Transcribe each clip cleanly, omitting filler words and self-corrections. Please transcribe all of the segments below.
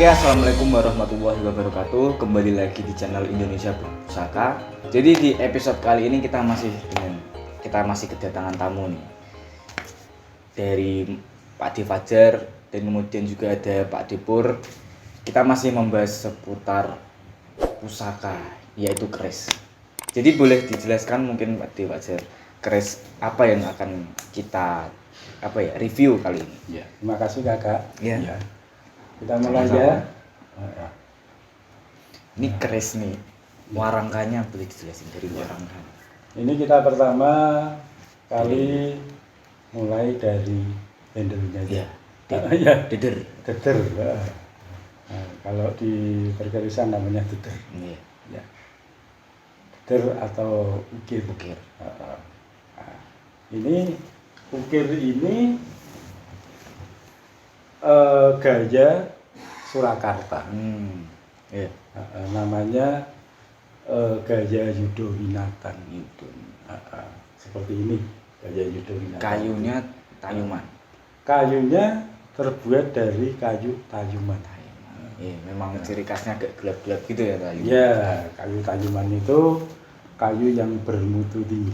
Oke, assalamualaikum warahmatullahi wabarakatuh. Kembali lagi di channel Indonesia Berpusaka. Jadi di episode kali ini kita masih kedatangan tamu nih dari Pak De Fajar dan kemudian juga ada Pak Depur. Kita masih membahas seputar pusaka, yaitu keris. Jadi boleh dijelaskan mungkin Pak De Fajar, keris apa yang akan kita review kali ini? Ya, terima kasih kakak. Ya. Kita mulai ya. Ini keris nih, warangkanya boleh dijelasin dari warangka. Ini kita pertama kali mulai dari handle-nya Ya, ya. deder. Deder. Nah, kalau di perkerisan namanya deder. Iya. Ya. Deder atau ukir. Ukir. Nah, ini ukir ini gaya Surakarta. Iya. Namanya gaya Yudo Winatan. Seperti ini gaya Yudo Winatan. Kayunya tayuman. Kayunya terbuat dari kayu tayuman. Iya, memang ciri khasnya agak gelap-gelap gitu ya kayu. Ya, kayu tayuman itu kayu yang bermutu tinggi.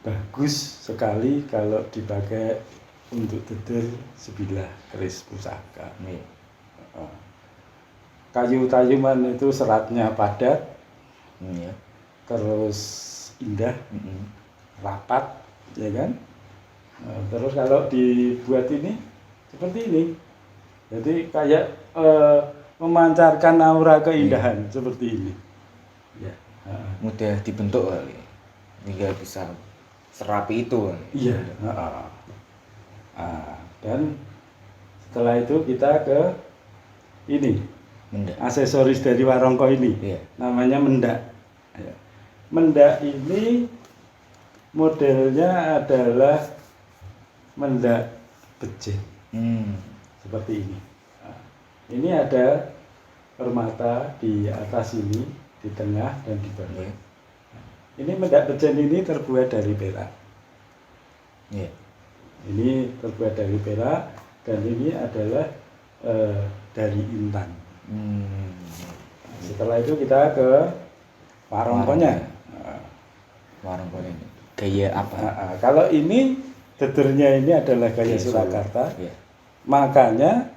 Bagus sekali kalau dipakai untuk deder sebilah keris pusaka. Kayu tayuman itu seratnya padat, terus indah, rapat, ya kan? Terus kalau dibuat ini seperti ini, jadi kayak memancarkan aura keindahan seperti ini. Ya. Mudah dibentuk kali, hingga bisa serapi itu. Iya. Dan setelah itu kita ke ini. Mendak. Aksesoris dari warongko ini. Iya. Namanya mendak. Mendak ini modelnya adalah mendak bejen. Seperti ini. Ini ada permata di atas ini, di tengah dan di bawah. Iya. Ini mendak bejen ini terbuat dari perak. Iya. Ini terbuat dari perak dan ini adalah dari intan. Setelah itu kita ke warongkonya. Warongkonya ini gaya apa? Kalau ini dedernya ini adalah gaya Surakarta. Iya. Makanya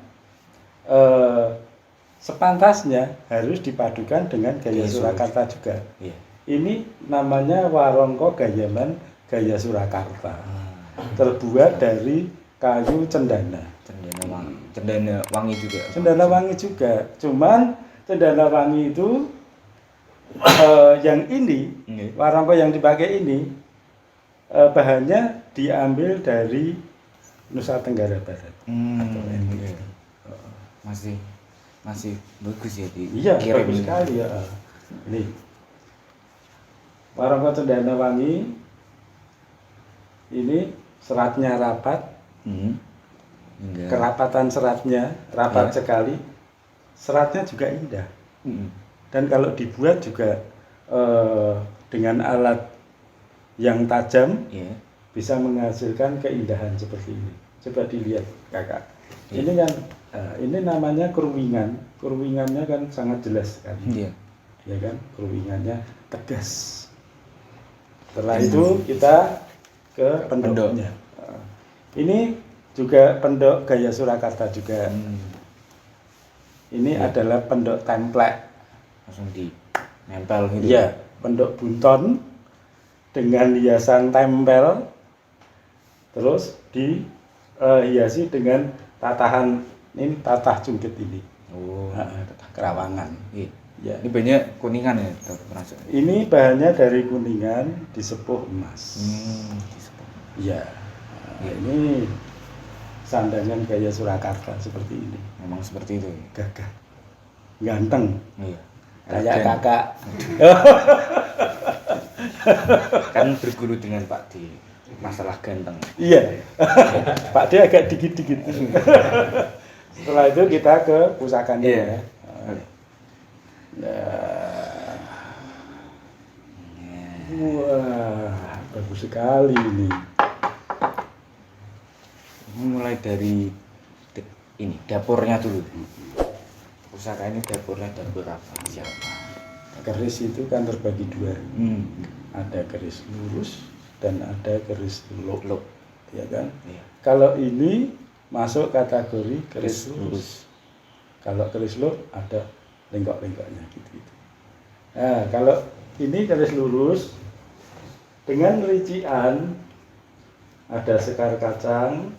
sepantasnya harus dipadukan dengan gaya Surakarta juga. Iya. Ini namanya warongko gayaman gaya Surakarta. Terbuat dari kayu cendana. Cendana wangi juga. Cendana wangi juga. Cuman cendana wangi itu yang ini, warongko yang dipakai ini bahannya diambil dari Nusa Tenggara Barat. Atau NTB. Masih bagus ya di. Iya, bagus sekali ya. Ini warongko cendana wangi ini seratnya rapat, kerapatan seratnya rapat sekali, seratnya juga indah. Dan kalau dibuat juga dengan alat yang tajam, bisa menghasilkan keindahan seperti ini. Coba dilihat kakak. Ini kan, ini namanya keruwingan. Keruwingannya kan sangat jelas kan. Ya kan, keruwingannya tegas. Setelah itu kita ke pendoknya. Ini juga pendok gaya Surakarta juga. Ini adalah pendok template. Langsung nempel gitu. Iya, pendok bunton dengan hiasan tempel, terus dihiasi dengan tatahan ini, tatah cungkit ini. Tatah kerawangan. Ya. Ini banyak kuningan ya, Ini bahannya dari kuningan disepuh emas. Iya. Ini sandangan gaya Surakarta seperti ini. Memang seperti itu. Gagah, ganteng. Iya. Kayak kakak. Kan berguru dengan Pak D masalah ganteng. Iya. Pak D agak dikit-dikit. Setelah itu kita ke pusakanya. Iya. Wah, bagus sekali ini. Mulai dari ini dapurnya dulu. Pusaka ini dapurnya dapur apa? Siapa? Keris itu kan terbagi dua. Ada keris lurus dan ada keris luk. Ya kan? Iya. Kalau ini masuk kategori keris lurus. Kalau keris luk ada lengkok-lengkoknya gitu. Nah, kalau ini keris lurus dengan rician ada sekar kacang.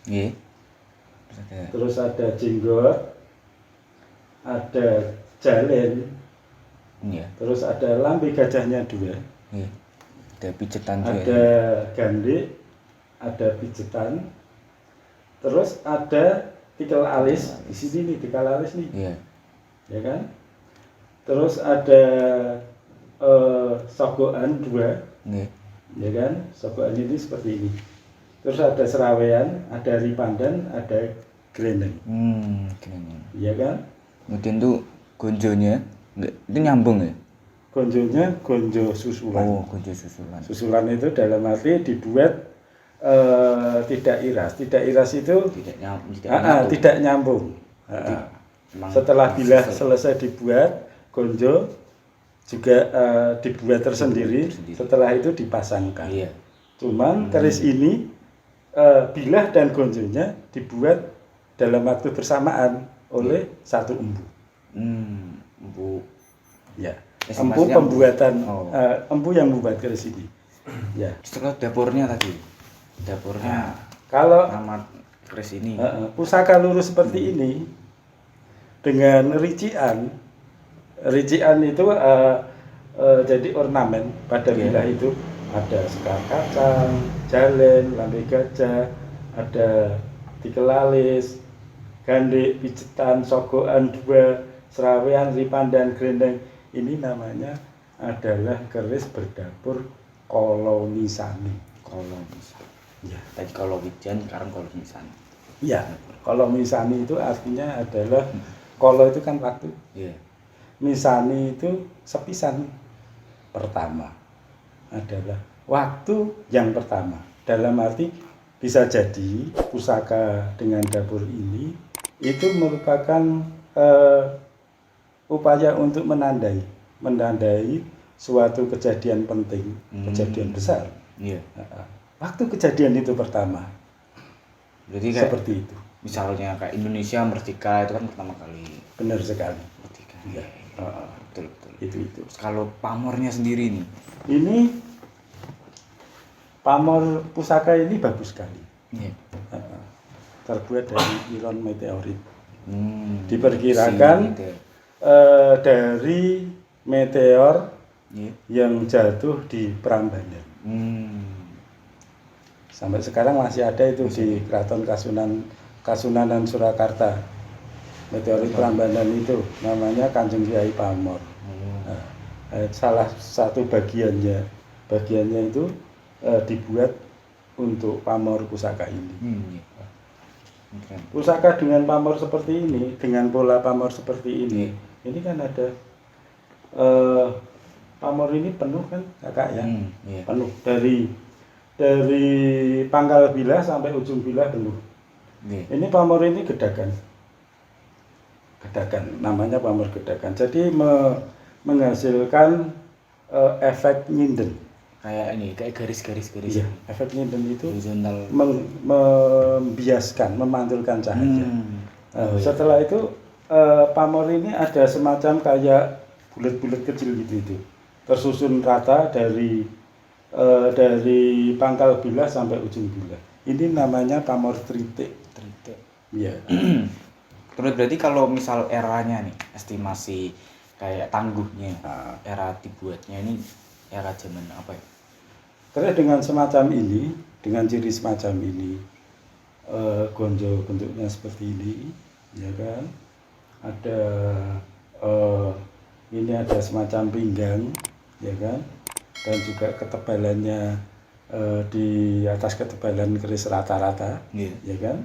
Iya. Terus ada jenggot, ada jalen, Iya. terus ada lambe gajahnya 2, Iya. Ada pijetan juga. ada gandrik, ada pijetan, terus ada tikal alis. Di sini nih tikal alis nih, Iya. ya kan? Terus ada sogokan 2, Iya. ya kan? Sogokan ini seperti ini. Terus ada serawean, ada ripandan, ada gelendeng. Gelendeng. Iya kan? Kemudian tuh gonjonya, enggak, itu nyambung ya? Gonjonya gonjo susulan. Oh, gonjo susulan. Susulan itu dalam arti dibuat tidak iras. Tidak iras itu tidak nyambung. Setelah bilah selesai dibuat, gonjo juga dibuat tersendiri. Setelah itu dipasangkan. Iya. Cuman keris ini bilah dan gonjonya dibuat dalam waktu bersamaan oleh satu empu. Empu. Ya. Empu pembuatan empu yang membuat keris ini. Ya. Setelah dapurnya tadi. Dapurnya. Kalau Nama keris ini. Pusaka lurus seperti ini dengan rician. Rician itu jadi ornamen pada bilah itu. Ada sekar kacang, jalen, lambe gajah, ada tikal alis, gandrik, pijetan, sogokan 2, serawean, ripandan, gelendeng. Ini namanya adalah keris berdapur kolomisani. Kolomisani. Ya, tadi kolowijan, sekarang kolomisani. Iya, kolomisani itu artinya adalah kolo itu kan waktu. Iya. Misani itu sepisan. Pertama adalah waktu yang pertama. Dalam arti bisa jadi pusaka dengan dapur ini itu merupakan upaya untuk menandai suatu kejadian penting, kejadian besar. Iya. Waktu kejadian itu pertama. Jadi kayak seperti itu. Misalnya kayak Indonesia merdeka itu kan pertama kali. Benar sekali. Merdeka. Iya. Betul. Itu. Terus kalau pamornya sendiri nih. Ini pamor pusaka ini bagus sekali. Iya. Terbuat dari iron meteorit. Diperkirakan dari meteor iya. yang jatuh di Prambanan. Sampai sekarang masih ada itu di Keraton Kasunanan Surakarta. Meteorit Prambanan itu namanya Kanjeng Kyai Pamor. Salah satu bagiannya itu dibuat untuk pamor pusaka ini. Pusaka dengan pamor seperti ini, dengan pola pamor seperti ini kan ada pamor ini penuh kan kakak ya, penuh dari pangkal bilah sampai ujung bilah penuh. Ini pamor ini gedakan, namanya pamor gedakan. Jadi menghasilkan efek nyinden. Kayak garis-garis. Iya, efek nyinden itu horizontal, membiaskan, memantulkan cahaya. Setelah itu pamor ini ada semacam kayak bulat-bulat kecil gitu, tersusun rata dari pangkal bilah sampai ujung bilah. Ini namanya pamor tritik. Iya. Terus berarti kalau misal eranya nih, estimasi kayak tangguhnya, era dibuatnya ini era zaman apa ya? Terus dengan semacam ini, dengan ciri semacam ini, gonjo bentuknya seperti ini, ya kan? Ada ini ada semacam pinggang, ya kan? Dan juga ketebalannya di atas ketebalan keris rata-rata, ya kan?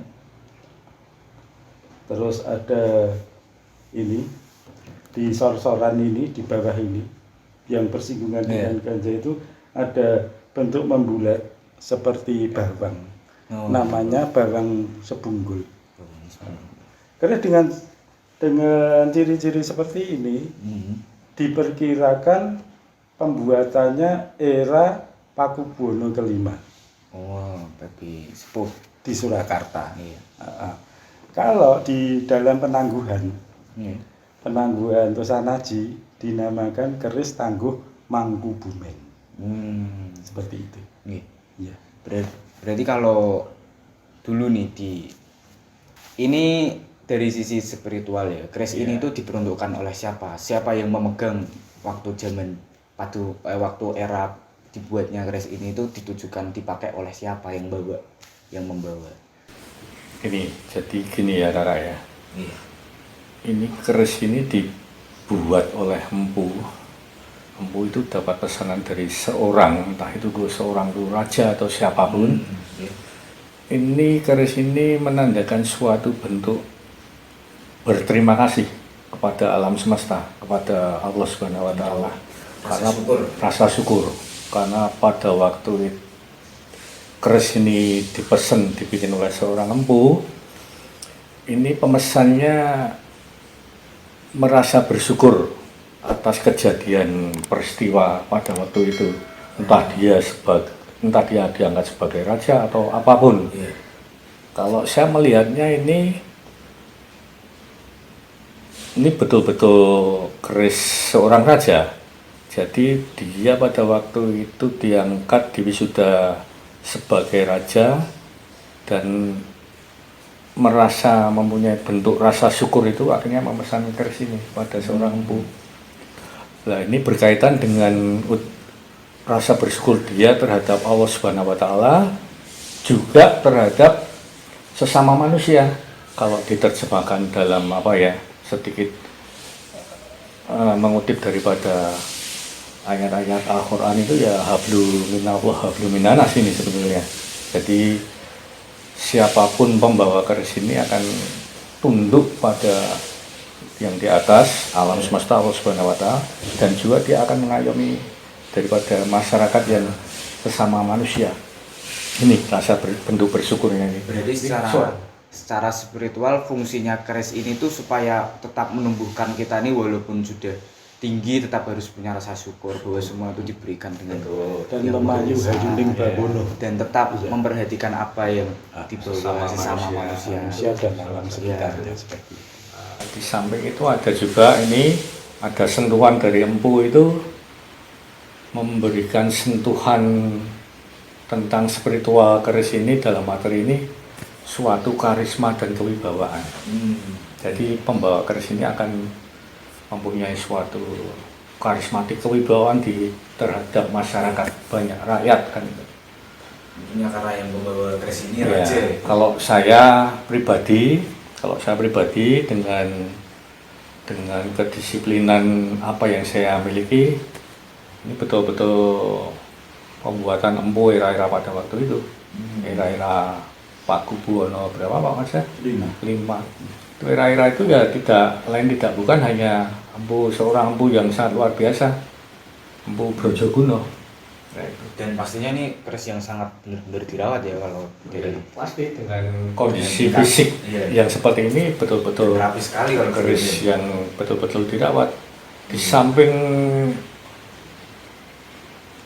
Terus ada ini di sor-soran ini, di bawah ini, yang bersinggungan dengan ganja itu ada bentuk membulat seperti bawang. Namanya bawang sebunggul. Karena dengan ciri-ciri seperti ini diperkirakan pembuatannya era Pakubuwono kelima. Oh, tapi sepuh Di Surakarta. iya. Kalau di dalam penangguhan Tosanaji dinamakan keris tangguh Mangkubumen. Seperti itu. Iya. Berarti kalau dulu nih ini dari sisi spiritual ya, keris ini tuh diperuntukkan oleh siapa? Siapa yang memegang waktu zaman waktu era dibuatnya keris ini itu ditujukan dipakai oleh siapa yang membawa? Jadi gini ya Rara ya. Iya. Ini keris ini dibuat oleh empu. Empu itu dapat pesanan dari seorang, entah itu seorang raja atau siapapun. Ini keris ini menandakan suatu bentuk berterima kasih kepada alam semesta, kepada Allah Subhanahu wa taala. Rasa syukur. Karena pada waktu keris ini dibikin oleh seorang empu, ini pemesannya merasa bersyukur atas kejadian peristiwa pada waktu itu, entah dia diangkat sebagai raja atau apapun. Kalau saya melihatnya ini betul-betul keris seorang raja. Jadi dia pada waktu itu diangkat di wisuda sebagai raja dan merasa mempunyai bentuk rasa syukur itu, akhirnya memesan keris ini pada seorang empu. Nah, ini berkaitan dengan rasa bersyukur dia terhadap Allah Subhanahu wa taala, juga terhadap sesama manusia. Kalau diterjemahkan dalam sedikit mengutip daripada ayat-ayat Al-Quran itu ya hablu minallah hablu minanas ini sebetulnya. Jadi siapapun pembawa keris ini akan tunduk pada yang di atas alam semesta Allah Subhanahu wa taala, dan juga dia akan mengayomi daripada masyarakat yang sesama manusia. Ini rasa bentuk bersyukurnya ini. Berarti secara spiritual fungsinya keris ini tuh supaya tetap menumbuhkan kita nih, walaupun sudah tinggi tetap harus punya rasa syukur bahwa semua itu diberikan dengan dan memayu hayuning babono, dan tetap memperhatikan apa yang dibawa sesama manusia dan alam sekitarnya seperti itu. Di samping itu ada juga ada sentuhan dari empu itu memberikan sentuhan tentang spiritual keris ini, dalam materi ini suatu karisma dan kewibawaan. Jadi pembawa keris ini akan mempunyai suatu karismatik kewibawaan terhadap masyarakat, banyak rakyat kan. Tentunya karena yang membawa keris ini raja. Kalau saya pribadi dengan kedisiplinan apa yang saya miliki, ini betul-betul pembuatan empu era-era pada waktu itu, era-era Pakubuwono berapa Pak Mas? 5. Itu era-era itu ya tidak bukan hanya seorang empu yang sangat luar biasa, empu Brojoguno. Dan pastinya ini keris yang sangat benar-benar dirawat ya, kalau dari pasti dengan kondisi fisik yang seperti ini betul-betul rapi sekali kalau keris yang betul-betul dirawat. Di samping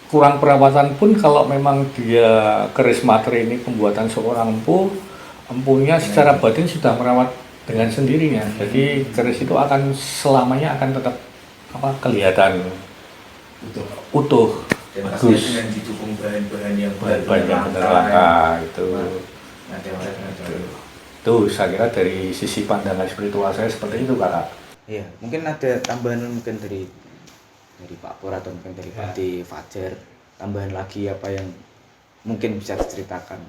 kurang perawatan pun, kalau memang dia keris materi ini pembuatan seorang empunya secara batin sudah merawat dengan sendirinya. Jadi keris itu akan selamanya tetap kelihatan utuh, bagus. Dengan didukung bahan-bahan yang langka itu. Tuh saya kira dari sisi pandangan spiritual saya seperti itu, Kakak. Iya, mungkin ada tambahan mungkin dari Pak Pur atau mungkin dari Pak Fajar, tambahan lagi apa yang mungkin bisa diceritakan.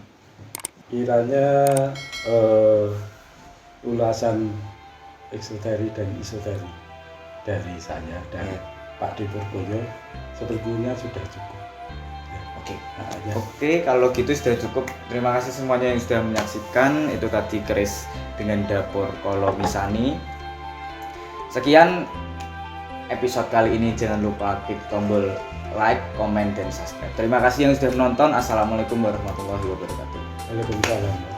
Kiranya ulasan eksoteri dan isoteri dari saya dan Pak Purboyo sepertinya sudah cukup. Oke, kalau gitu sudah cukup. Terima kasih semuanya yang sudah menyaksikan. Itu tadi keris dengan dapur Kolomisani. Sekian episode kali ini. Jangan lupa klik tombol like, comment, dan subscribe. Terima kasih yang sudah menonton. Assalamualaikum warahmatullahi wabarakatuh. Waalaikumsalam.